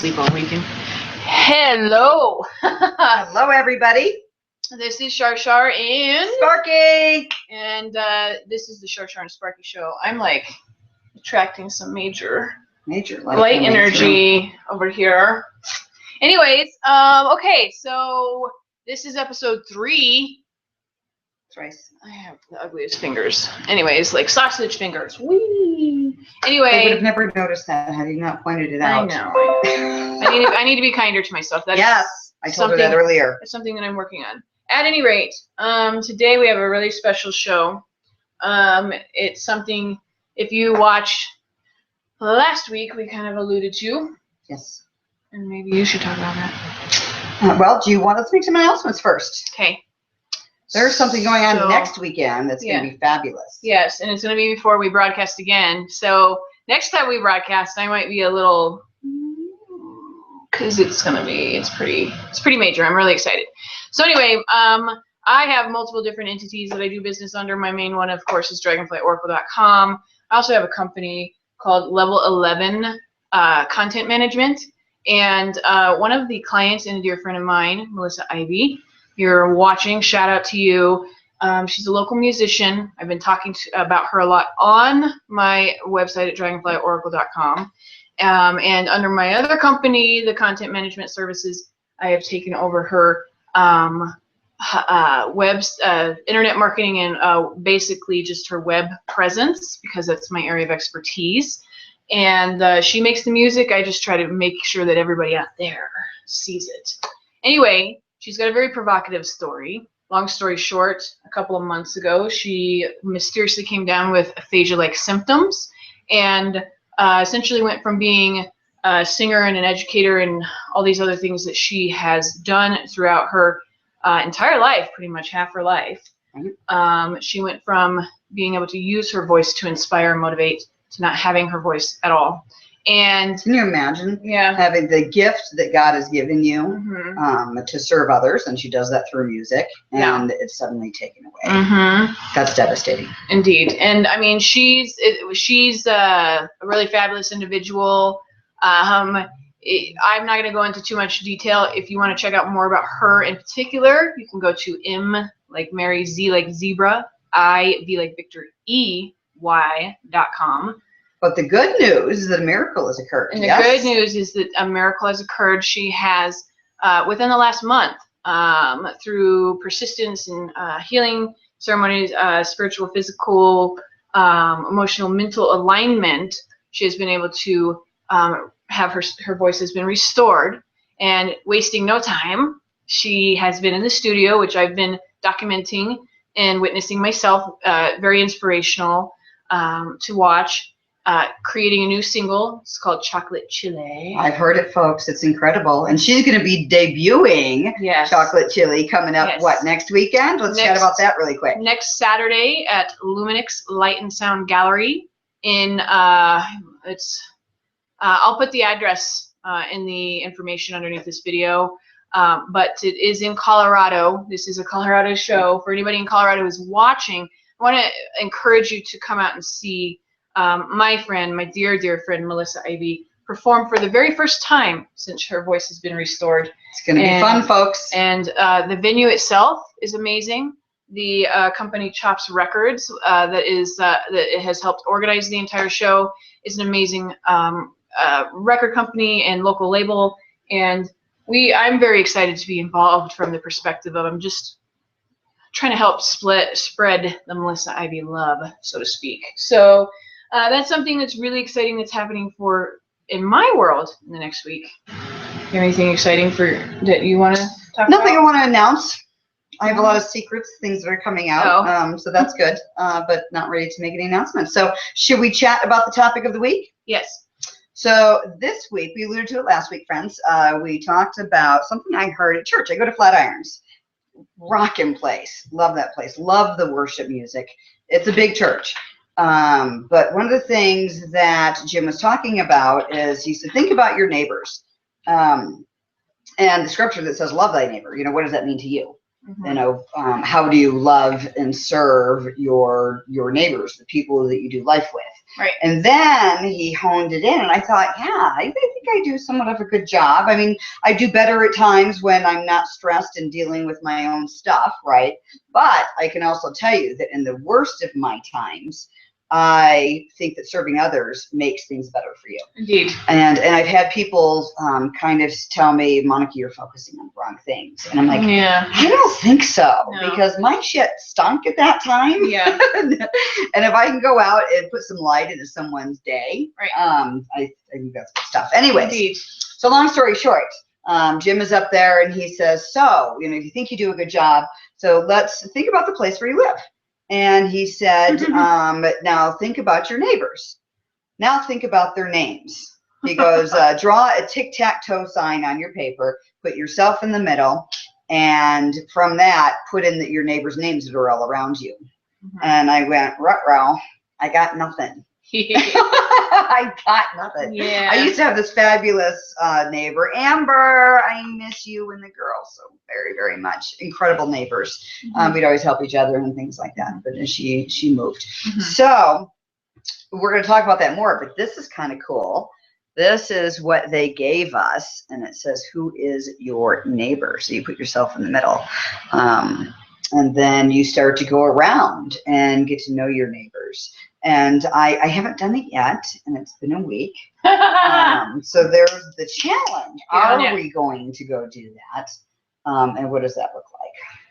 sleep all weekend. Hello. Hello, everybody. This is Char-Char and Sparky. And this is the Char-Char and Sparky show. I'm like attracting some major light energy over here. Anyways, okay, so this is episode 3. Thrice. I have the ugliest fingers. Anyways, like sausage fingers. Whee! Anyway. I would have never noticed that had you not pointed it out. I know. I need to be kinder to myself. Yes, I told her that earlier. It's something that I'm working on. At any rate, today we have a really special show. It's something, if you watch last week, we kind of alluded to. Yes. And maybe you should talk about that. Well, let's make some announcements first. Okay. There's something going on next weekend that's going to be fabulous. Yes, and it's going to be before we broadcast again. So next time we broadcast, I might be a little, because it's pretty major. I'm really excited. So anyway, I have multiple different entities that I do business under. My main one, of course, is dragonflyoracle.com. I also have a company called Level 11 Content Management. And one of the clients and a dear friend of mine, Melissa Ivy, you're watching, shout out to you. She's a local musician. I've been talking about her a lot on my website at dragonflyoracle.com. And under my other company, the Content Management Services, I have taken over her internet marketing and basically just her web presence, because that's my area of expertise. And she makes the music. I just try to make sure that everybody out there sees it. Anyway, she's got a very provocative story. Long story short, a couple of months ago, she mysteriously came down with aphasia-like symptoms and essentially went from being a singer and an educator and all these other things that she has done throughout her entire life, pretty much half her life. She went from being able to use her voice to inspire and motivate to not having her voice at all. And can you imagine having the gift that God has given you to serve others, and she does that through music, and it's suddenly taken away? That's devastating. Indeed. And I mean, she's a really fabulous individual. I'm not going to go into too much detail. If you want to check out more about her in particular, you can go to M like Mary, Z like zebra, I, V like Victor, EY.com. But the good news is that a miracle has occurred. And the good news is that a miracle has occurred. She has, within the last month, through persistence and healing ceremonies, spiritual, physical, emotional, mental alignment, she has been able to have her voice has been restored. And wasting no time, she has been in the studio, which I've been documenting and witnessing myself. Very inspirational to watch. Creating a new single. It's called Chocolate Chili. I've heard it, folks. It's incredible. And she's going to be debuting Chocolate Chili coming up, next weekend? Let's chat about that really quick. Next Saturday at Luminix Light and Sound Gallery in, I'll put the address in the information underneath this video. But it is in Colorado. This is a Colorado show. For anybody in Colorado who's watching, I want to encourage you to come out and see my dear friend Melissa Ivy perform for the very first time since her voice has been restored. It's going to be fun, folks. And the venue itself is amazing. The company Chops Records that has helped organize the entire show is an amazing record company and local label. And I'm very excited to be involved from the perspective of I'm just trying to help spread the Melissa Ivy love, so to speak. So that's something that's really exciting that's happening in my world in the next week. You have anything exciting that you want to talk about? Nothing I want to announce. I have a lot of secrets, things that are coming out, so that's good, but not ready to make any announcements. So should we chat about the topic of the week? Yes. So this week, we alluded to it last week, friends. We talked about something I heard at church. I go to Flatirons. Rockin' place. Love that place. Love the worship music. It's a big church. But one of the things that Jim was talking about is he said, think about your neighbors. And the scripture that says, love thy neighbor. What does that mean to you? You know, how do you love and serve your neighbors, the people that you do life with? Right. And then he honed it in, and I thought, yeah, I think I do somewhat of a good job. I mean, I do better at times when I'm not stressed and dealing with my own stuff, right? But I can also tell you that in the worst of my times, I think that serving others makes things better for you. Indeed. And I've had people kind of tell me, Monica, you're focusing on the wrong things. And I'm like, yeah, I don't think so, no. because my shit stunk at that time. Yeah. And if I can go out and put some light into someone's day, right. I think that's good stuff. Anyways, Indeed. So long story short, Jim is up there and he says, so, you know, if you think you do a good job, so let's think about the place where you live. And he said, now think about your neighbors. Now think about their names. He goes, draw a tic-tac-toe sign on your paper, put yourself in the middle, and from that, put in your neighbors' names that are all around you. And I went, ruh-roh, I got nothing. I got nothing. Yeah. I used to have this fabulous neighbor, Amber. I miss you and the girls so very, very much. Incredible neighbors. We'd always help each other and things like that. But she moved. So we're going to talk about that more. But this is kind of cool. This is what they gave us, and it says, "Who is your neighbor?" So you put yourself in the middle. And then you start to go around and get to know your neighbors. And I haven't done it yet, and it's been a week. So there's the challenge. Are we going to go do that? And what does that look like?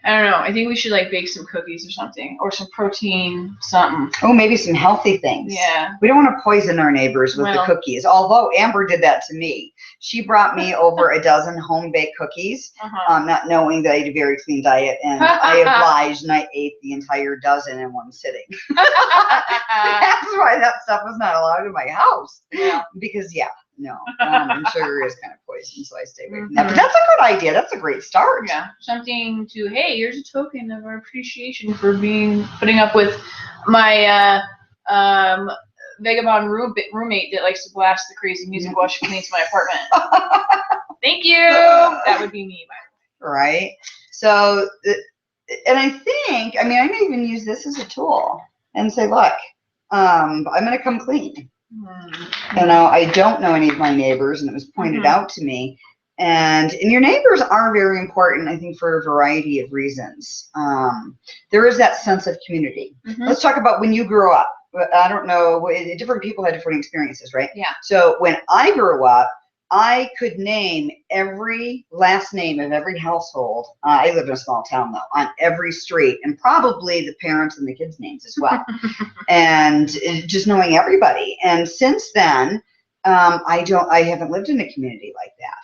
I don't know. I think we should like bake some cookies or something, or some protein, something. Oh, maybe some healthy things. Yeah. We don't want to poison our neighbors with the cookies. Although Amber did that to me. She brought me over a dozen home-baked cookies, not knowing that I had a very clean diet, and I obliged, and I ate the entire dozen in one sitting. That's why that stuff was not allowed in my house. Yeah. Because, no, and sugar is kind of poison, so I stay away from that. But that's a good idea. That's a great start. Yeah, something to, hey, here's a token of our appreciation for putting up with my vagabond roommate that likes to blast the crazy music while she cleans my apartment. Thank you. That would be me, by the way. Right. So, and I think, I may even use this as a tool and say, look, I'm going to come clean. You know, I don't know any of my neighbors, and it was pointed out to me. And your neighbors are very important, I think, for a variety of reasons. There is that sense of community. Let's talk about when you grew up. I don't know, different people had different experiences, right? Yeah. So when I grew up, I could name every last name of every household. I lived in a small town, though, on every street, and probably the parents and the kids' names as well. And just knowing everybody. And since then, I haven't lived in a community like that.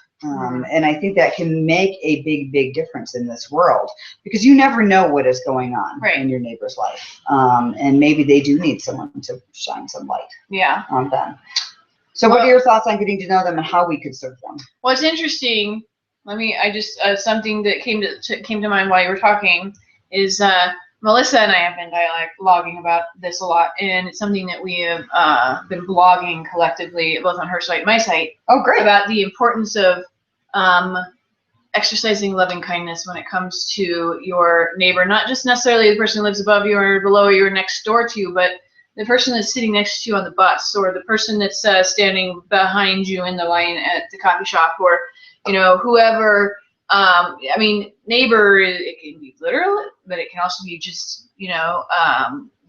And I think that can make a big, big difference in this world, because you never know what is going on in your neighbor's life. And maybe they do need someone to shine some light on them. So what are your thoughts on getting to know them and how we could serve them? Well, it's interesting. Something that came to mind while you were talking is Melissa and I have been dialoguing about this a lot, and it's something that we have been blogging collectively, both on her site and my site. Oh, great. About the importance of exercising loving kindness when it comes to your neighbor, not just necessarily the person who lives above you or below you or next door to you, but the person that's sitting next to you on the bus, or the person that's standing behind you in the line at the coffee shop, or, you know, whoever. Neighbor, it can be literal, but it can also be just, you know,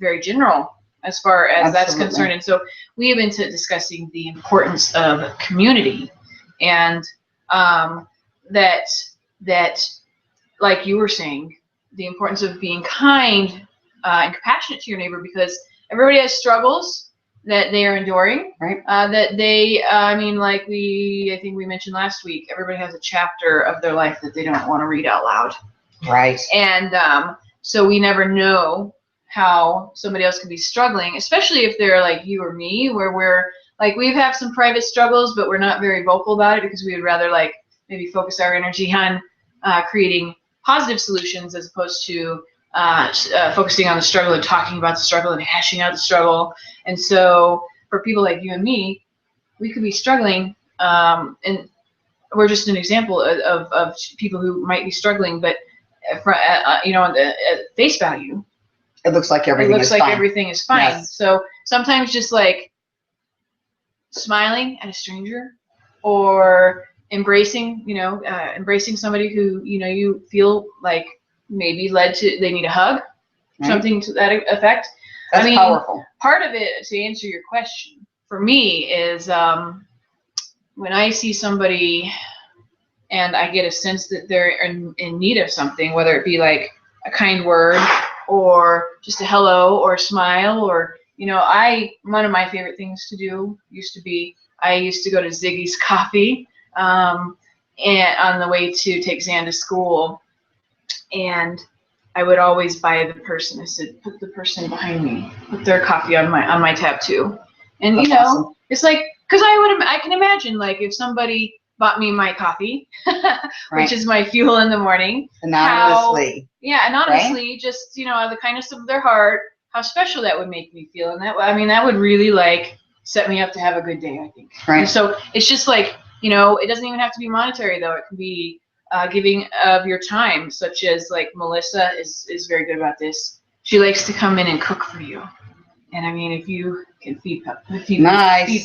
very general as far as that's concerned. And so we have been discussing the importance of community, and that, like you were saying, the importance of being kind and compassionate to your neighbor, because everybody has struggles that they are enduring, right? That they, I think we mentioned last week, everybody has a chapter of their life that they don't want to read out loud. Right. And so we never know how somebody else can be struggling, especially if they're like you or me, where we're like, we've had some private struggles, but we're not very vocal about it because we would rather like maybe focus our energy on creating positive solutions as opposed to focusing on the struggle and talking about the struggle and hashing out the struggle. And so for people like you and me, we could be struggling, and we're just an example of people who might be struggling, but you know, at face value, it looks like everything it looks is like fine. everything is fine. Yes. So sometimes just like smiling at a stranger, or embracing, you know, embracing somebody who, you know, you feel like maybe they need a hug, Right. something to that effect. That's I mean, powerful. part of it, to answer your question, for me is when I see somebody and I get a sense that they're in need of something, whether it be like a kind word or just a hello or a smile, or, you know, one of my favorite things to do I used to go to Ziggy's Coffee and on the way to take Zan to school, and I would always buy the person. I said, put the person behind me, put their coffee on my tab too. And That's you know, awesome. it's like, because I can imagine, like, if somebody bought me my coffee, which is my fuel in the morning, Anonymously. anonymously, right? Just, you know, the kindness of their heart, how special that would make me feel. And that would really like set me up to have a good day, I think. Right. And so it's just like, you know, it doesn't even have to be monetary though. It can be giving of your time, such as like Melissa is very good about this. She likes to come in and cook for you. And I mean, if you can feed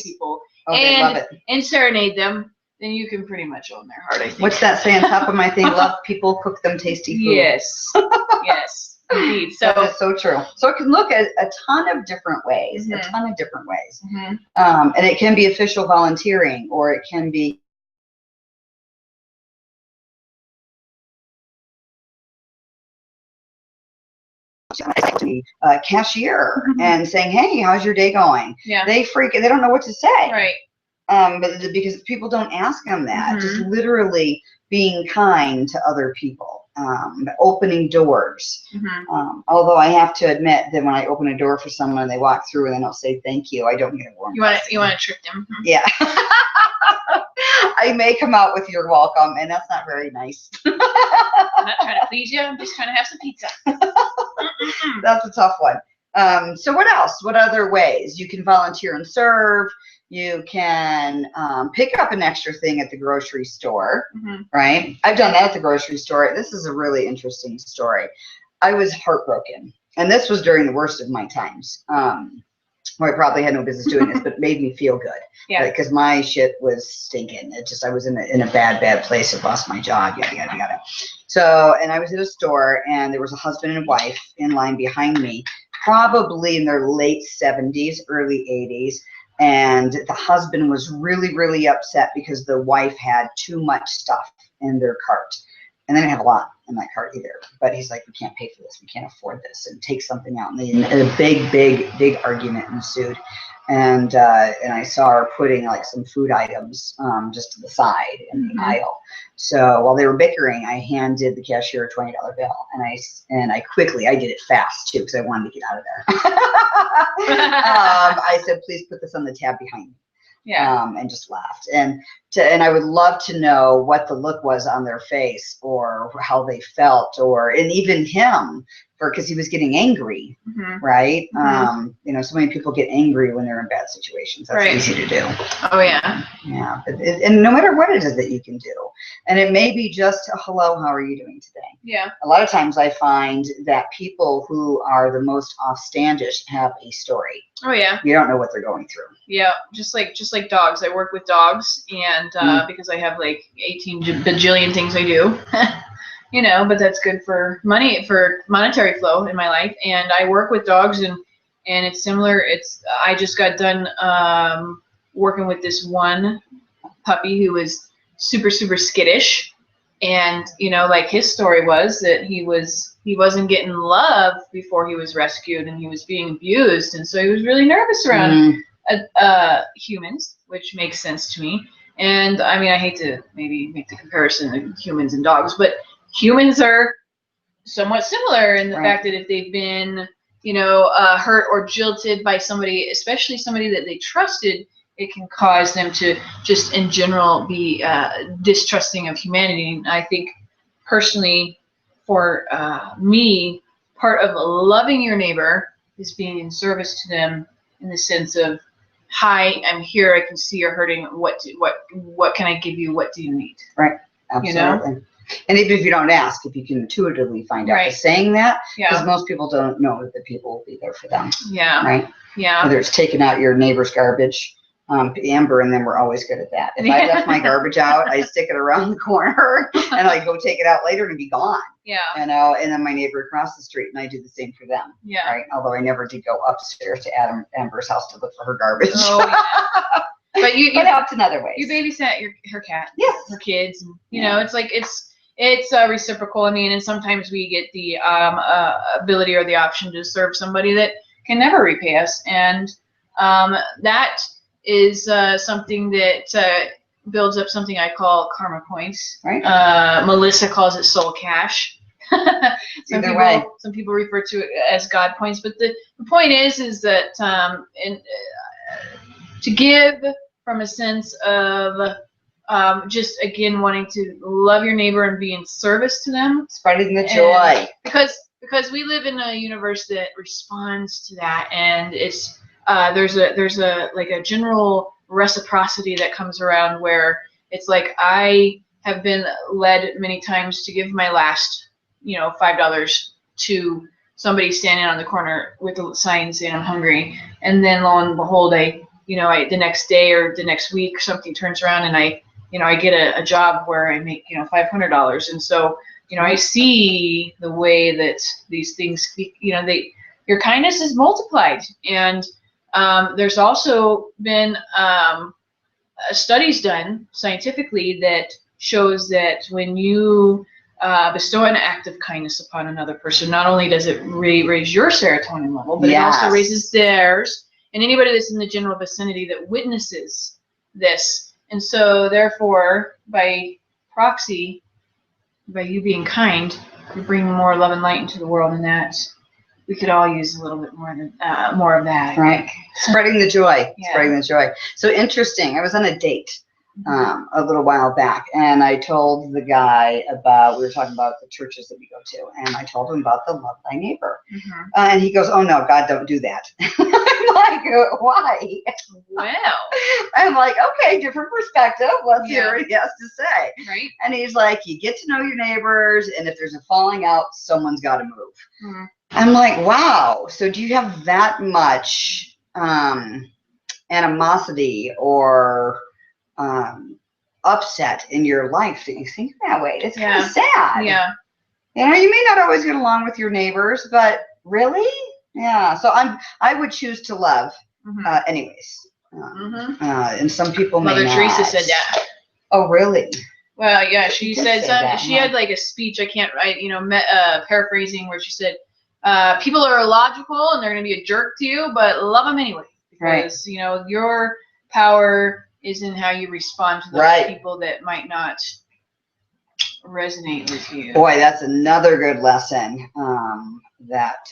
people they love it. and serenade them, then you can pretty much own their heart, I think. What's that say on top of my thing? Love people, cook them tasty food. Yes. Yes, indeed. So that is so true. So it can look at a ton of different ways, mm-hmm. a ton of different ways. Mm-hmm. And it can be official volunteering, or it can be a cashier mm-hmm. and saying, hey, how's your day going? Yeah. They don't know what to say. Right. But because people don't ask them that, just literally being kind to other people, opening doors. Although I have to admit that when I open a door for someone and they walk through and they don't say thank you, I don't get a warm. You want to trick them? Yeah. I may come out with you're welcome, and that's not very nice. I'm not trying to please you. I'm just trying to have some pizza. That's a tough one. So what else? What other ways? You can volunteer and serve. You can pick up an extra thing at the grocery store, right? I've done that at the grocery store. This is a really interesting story. I was heartbroken, and this was during the worst of my times. Where I probably had no business doing this, but made me feel good. Yeah. Because my shit was stinking. I was in a bad place. I lost my job. Yada yada yada. So, and I was at a store, and there was a husband and wife in line behind me, probably in their late 70s, early 80s. And the husband was really, really upset because the wife had too much stuff in their cart. And they didn't have a lot in that cart either. But he's like, we can't pay for this. We can't afford this. And take something out. And a big argument ensued. And I saw her putting like some food items just to the side in the aisle. So while they were bickering, I handed the cashier a $20 bill. And I did it fast too, because I wanted to get out of there. I said, please put this on the tab behind me. Yeah. And just laughed. And I would love to know what the look was on their face, or how they felt, and even him, because he was getting angry, right? You know, so many people get angry when they're in bad situations. That's easy to do. Oh yeah. Yeah. And no matter what it is that you can do, and it may be just a hello, how are you doing today? Yeah. A lot of times I find that people who are the most offstandish have a story. Oh yeah. You don't know what they're going through. Yeah, just like dogs. I work with dogs, and because I have like 18 bajillion things I do, you know, but that's good for monetary flow in my life. And I work with dogs, and it's similar. I just got done working with this one puppy who was super skittish, and you know, like his story was that he wasn't getting love before he was rescued, and he was being abused, and so he was really nervous around humans, which makes sense to me. And I mean, I hate to maybe make the comparison of humans and dogs, but humans are somewhat similar in the fact that if they've been, you know, hurt or jilted by somebody, especially somebody that they trusted, it can cause them to just in general be distrusting of humanity. And I think personally, for me, part of loving your neighbor is being in service to them in the sense of, hi, I'm here. I can see you're hurting. What can I give you? What do you need? Right. Absolutely. You know? And even if you don't ask, if you can intuitively find out, Right. saying that, because Yeah. most people don't know that people will be there for them, Yeah. right? Yeah. Whether it's taking out your neighbor's garbage. Amber and them were always good at that. If I left my garbage out, I stick it around the corner and I go take it out later and it'd be gone. Yeah. You know, and then my neighbor across the street, and I do the same for them. Yeah. Right. Although I never did go upstairs to Amber's house to look for her garbage. Oh, yeah. But you helped in other ways. You babysat her cat. Yes. Her kids. And, you know, it's like it's reciprocal. I mean, and sometimes we get the ability or the option to serve somebody that can never repay us, and that is something that builds up something I call karma points. Right. Melissa calls it soul cash. Either way. Some people refer to it as God points, but the point is that to give from a sense of just again wanting to love your neighbor and be in service to them, spreading the joy. Because we live in a universe that responds to that, and it's there's a like a general reciprocity that comes around where it's like I have been led many times to give my last $5 to somebody standing on the corner with a sign saying I'm hungry, and then lo and behold I the next day or the next week something turns around and I get a job where I make $500, and so I see the way that these things your kindness is multiplied, and there's also been studies done scientifically that shows that when you bestow an act of kindness upon another person, not only does it raise your serotonin level, but Yes. it also raises theirs, and anybody that's in the general vicinity that witnesses this. And so therefore, by proxy, by you being kind, you bring more love and light into the world, and that we could all use a little bit more of that. Right. Spreading the joy. Yeah. Spreading the joy. So interesting. I was on a date a little while back, and I told the guy we were talking about the churches that we go to, and I told him about the love thy neighbor. Mm-hmm. And he goes, oh no, God don't do that. I'm like, why? Well. I'm like, okay, different perspective. Let's Yeah. hear what he has to say. Right. And he's like, you get to know your neighbors, and if there's a falling out, someone's got to move. Mm-hmm. I'm like, wow. So do you have that much animosity or upset in your life that you think that way? It's kind of sad. Yeah. You may not always get along with your neighbors, but really? Yeah. So I would choose to love anyways. And some people may Mother not. Teresa said that. Oh, really? Well, yeah, she said that, she had like a speech, I can't write, paraphrasing, where she said, people are illogical and they're going to be a jerk to you, but love them anyway. Because, your power is in how you respond to those people that might not resonate with you. Boy, that's another good lesson that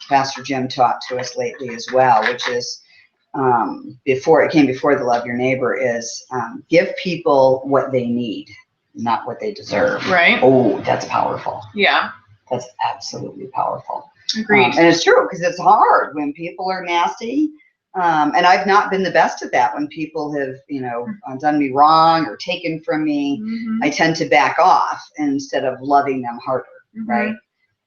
Pastor Jim taught to us lately as well, which is before the love your neighbor is give people what they need, not what they deserve. Right. Oh, that's powerful. Yeah. That's absolutely powerful. Agreed. And it's true, because it's hard when people are nasty. And I've not been the best at that. When people have, done me wrong or taken from me, I tend to back off instead of loving them harder, right?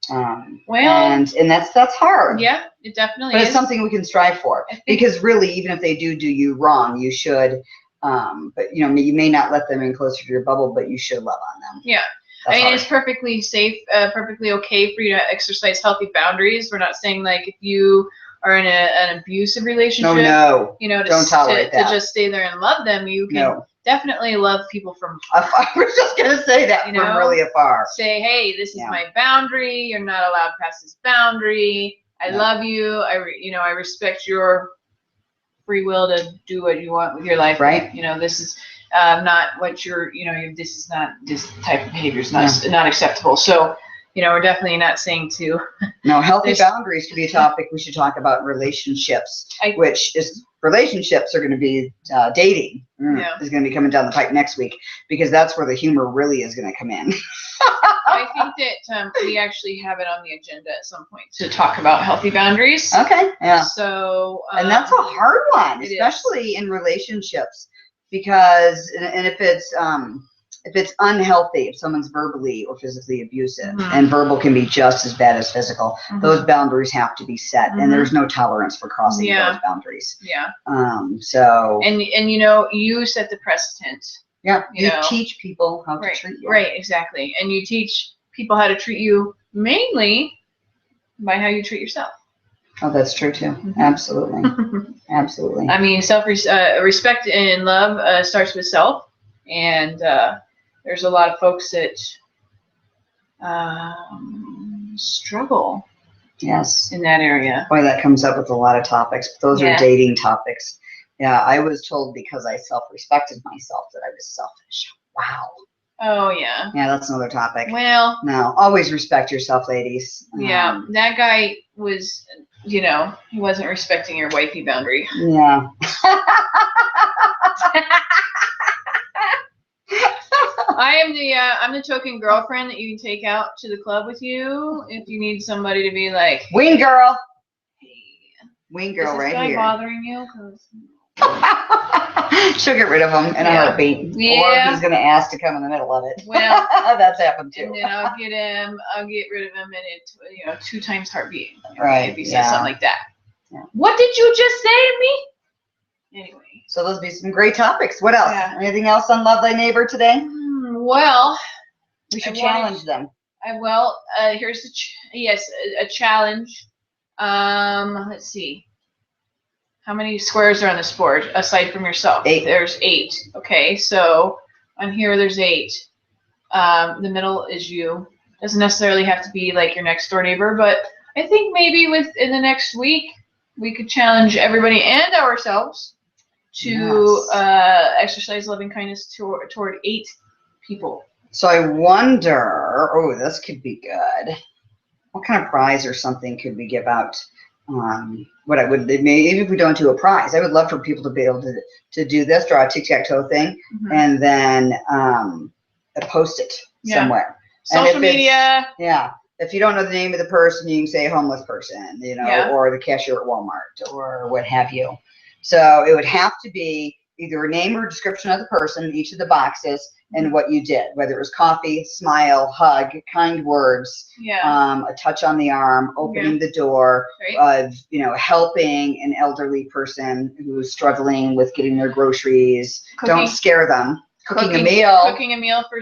And that's hard. Yeah, it definitely but is. It's something we can strive for, because really, even if they do you wrong, you should, but you may not let them in closer to your bubble, but you should love on them. Yeah. It's perfectly safe, perfectly okay for you to exercise healthy boundaries. We're not saying like if you are in an abusive relationship, don't tolerate that. To just stay there and love them. You can definitely love people from afar. I was just going to say that, from really afar. Say, hey, this is my boundary. You're not allowed past this boundary. I love you. I respect your free will to do what you want with your life. Right. This is not what this type of behavior is not acceptable. So, we're definitely not saying to. No, healthy boundaries could be a topic we should talk about in relationships, relationships are going to be dating is going to be coming down the pipe next week, because that's where the humor really is going to come in. I think that we actually have it on the agenda at some point to talk about healthy boundaries. Okay. Yeah. So. And that's a hard one, especially in relationships, because if if it's unhealthy, if someone's verbally or physically abusive, and verbal can be just as bad as physical, those boundaries have to be set, and there's no tolerance for crossing those boundaries. Yeah. So. And you know, you set the precedent. Yeah. You know? teach people how to treat you. Right. Exactly. And you teach people how to treat you mainly by how you treat yourself. Oh, that's true too. Absolutely. Absolutely. I mean, respect and love starts with self, and there's a lot of folks that struggle. Yes. In that area. Boy, that comes up with a lot of topics. Those are dating topics. Yeah, I was told because I self-respected myself that I was selfish. Wow. Oh, yeah. Yeah, that's another topic. Well. No, always respect yourself, ladies. Yeah, that guy was, you know, he wasn't respecting your wifey boundary. Yeah. I'm the token girlfriend that you can take out to the club with you if you need somebody to be like, wing girl. Hey, wing girl right here. Is this guy bothering you? She'll get rid of him in a heartbeat. Yeah. Or he's going to ask to come in the middle of it. Well, that's happened too. And then I'll get rid of him in it, you know, 2 times heartbeat. Right. If he says something like that. Yeah. What did you just say to me? Anyway. So those would be some great topics. What else? Yeah. Anything else on Love Thy Neighbor today? Well, we should challenge them. Here's a challenge. Let's see. How many squares are on this board aside from yourself? 8. There's 8. Okay, so on here there's 8. The middle is you. Doesn't necessarily have to be like your next door neighbor, but I think maybe in the next week we could challenge everybody and ourselves to exercise loving kindness toward 8 people. So I wonder, this could be good. What kind of prize or something could we give out? Maybe if we don't do a prize, I would love for people to be able to do this, draw a tic-tac-toe thing, and then post it somewhere. Social media. Yeah. If you don't know the name of the person, you can say homeless person, you know, or the cashier at Walmart or what have you. So it would have to be either a name or a description of the person in each of the boxes and what you did, whether it was coffee, smile, hug, kind words, a touch on the arm, opening the door, you know, helping an elderly person who's struggling with getting their groceries. Don't scare them. Cooking a meal. Cooking a meal for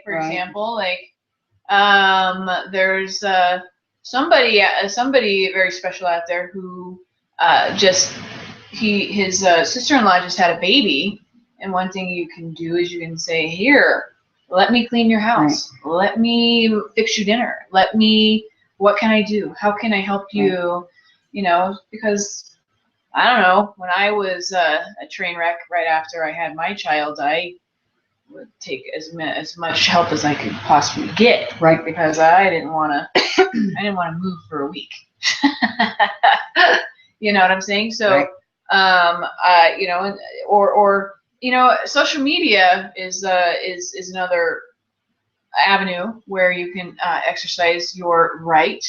for example, there's somebody very special out there who his sister-in-law just had a baby. And one thing you can do is you can say, here, let me clean your house. Let me fix you dinner. What can I do? How can I help you? You know, because I don't know, when I was a train wreck right after I had my child, I would take as much help as I could possibly get. Right. Because I didn't want to move for a week. You know what I'm saying? So, you know, or you know, social media is another avenue where you can exercise your right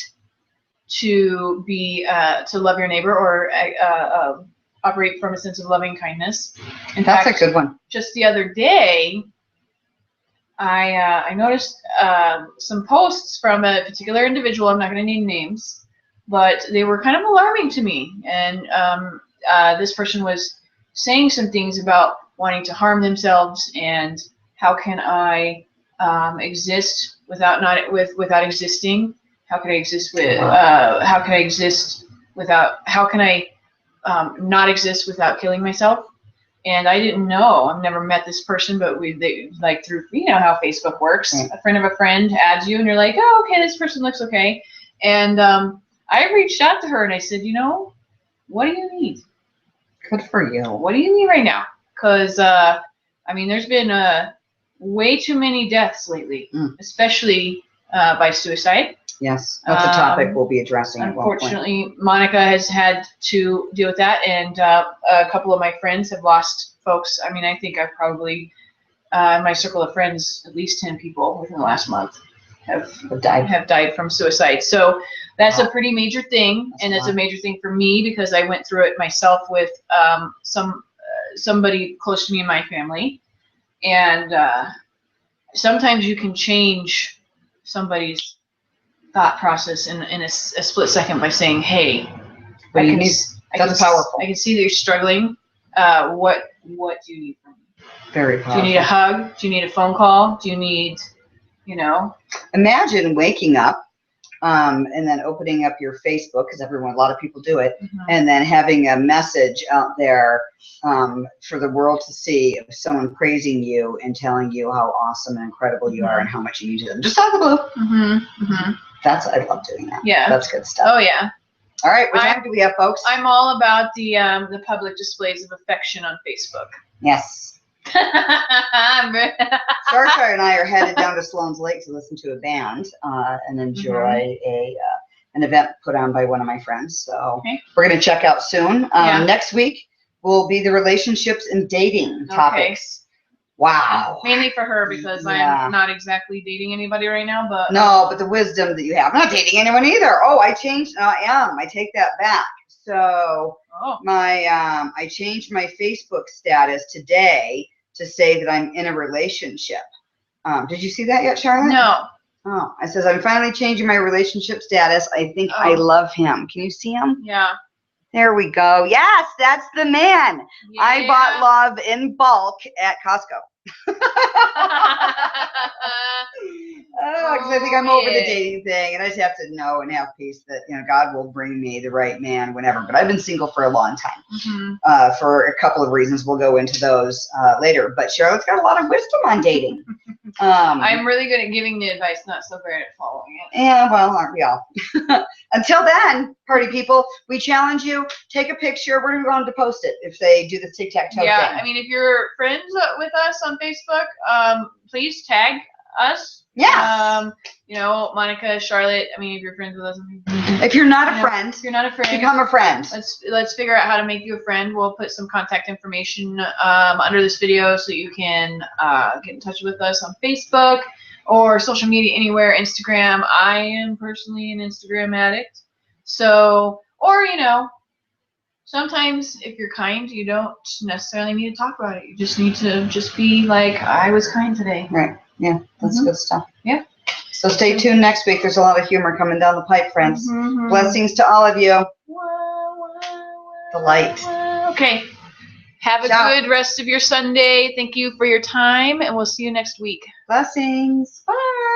to love your neighbor or operate from a sense of loving kindness. That's a good one. Just the other day, I noticed some posts from a particular individual. I'm not going to name names, but they were kind of alarming to me. And this person was saying some things about wanting to harm themselves and how can I exist without existing? How can I exist how can I not exist without killing myself? And I didn't know. I've never met this person, but through, you know how Facebook works. A friend of a friend adds you, and you're like, oh, okay, this person looks okay. And I reached out to her and I said, you know, what do you need? Good for you. What do you need right now? Because I mean, there's been way too many deaths lately, especially by suicide. Yes, that's a topic we'll be addressing. Unfortunately, Monica has had to deal with that, and a couple of my friends have lost folks. I mean, I think I've probably, in my circle of friends, at least 10 people within the last month have died from suicide. So that's a pretty major thing, and it's a major thing for me because I went through it myself with somebody close to me in my family, and sometimes you can change somebody's thought process in a split second by saying, "Hey, That's powerful. I can see that you're struggling. What do you need from me? Very powerful. Do you need a hug? Do you need a phone call? Do you need, you know?" Imagine waking up and then opening up your Facebook, because a lot of people do it, and then having a message out there for the world to see of someone praising you and telling you how awesome and incredible you are and how much you need to them. Just out of the blue. I love doing that. Yeah. That's good stuff. Oh, yeah. All right. What time do we have, folks? I'm all about the public displays of affection on Facebook. Yes. Char-Char and I are headed down to Sloan's Lake to listen to a band and enjoy an event put on by one of my friends. So we're going to check out soon. Next week will be the relationships and dating topics. Wow. Mainly for her, because I'm not exactly dating anybody right now, but no, but the wisdom that you have. I'm not dating anyone either. Oh, I changed. I am. I take that back. So I changed my Facebook status today to say that I'm in a relationship. Did you see that yet, Charlotte? No. Oh, it says I'm finally changing my relationship status. I think I love him. Can you see him? Yeah. There we go. Yes, that's the man. Yeah. I bought love in bulk at Costco. Because I think I'm over the dating thing, and I just have to know and have peace that God will bring me the right man whenever. But I've been single for a long time, for a couple of reasons. We'll go into those later. But Charlotte's got a lot of wisdom on dating. I'm really good at giving the advice, not so great at following it. Yeah, well, aren't we all? Until then, party people, we challenge you. Take a picture. We're going to post it if they do the tic-tac-toe thing. I mean, if you're friends with us on Facebook, please tag us. Yes. Monica, Charlotte. I mean, if you're friends with us. If you're not a friend, become a friend. Let's figure out how to make you a friend. We'll put some contact information under this video so you can get in touch with us on Facebook or social media anywhere. Instagram. I am personally an Instagram addict. So, or sometimes if you're kind, you don't necessarily need to talk about it. You just need to be like, I was kind today. Right. Yeah, that's good stuff. Yeah. So stay tuned next week. There's a lot of humor coming down the pipe, friends. Blessings to all of you. The light. Okay. Have a good rest of your Sunday. Thank you for your time, and we'll see you next week. Blessings. Bye.